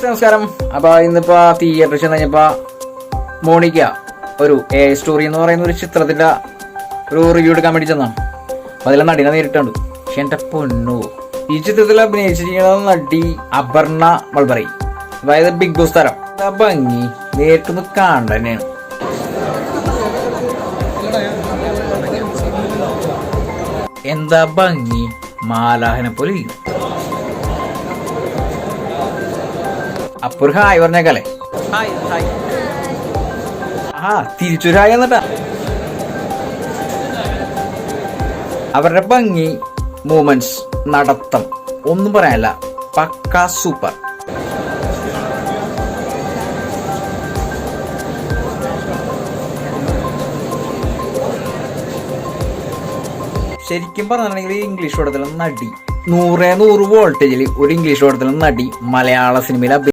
നമസ്കാരം. അപ്പോൾ ഇന്നിപ്പോൾ തിയേറ്ററിൽ ചെന്ന് കഴിഞ്ഞപ്പോൾ മോണിക്ക ഒരു എ സ്റ്റോറി എന്ന് പറയുന്ന ഒരു ചിത്രത്തിൻ്റെ ഒരു റിവ്യൂ എടുക്കാൻ വേണ്ടി ചെന്നാണ്. അപ്പോൾ അതിലെ നടിനെ നേരിട്ടുണ്ട്. പക്ഷെ എൻ്റെ പൊന്നു, ഈ ചിത്രത്തിൽ അഭിനയിച്ചിരിക്കുന്ന നടി അപർണ മൾബറി, അതായത് ബിഗ് ബോസ് താരം. എന്താ ഭംഗി, നേരിട്ടൊന്ന് കാണേണ്ട തന്നെയാണ്. എന്താ ഭംഗി, മാലാഹനെ പോലെ ഇരിക്കും. അപ്പൊ ഒരു ഹായ് പറഞ്ഞേക്കാലേ. ആ തിരിച്ചൊരു ഹായ് എന്നിട്ടാ. അവരുടെ ഭംഗി, മൂമെന്റ്സ്, നടത്തം ഒന്നും പറയാനല്ല, പക്കാ സൂപ്പർ. ശരിക്കും പറഞ്ഞിട്ടുണ്ടെങ്കിൽ ഇംഗ്ലീഷ് പടത്തിലും നടി 100 വോൾട്ടേജിൽ ഒരു ഇംഗ്ലീഷ് പടത്തിലും നടി മലയാള സിനിമയിൽ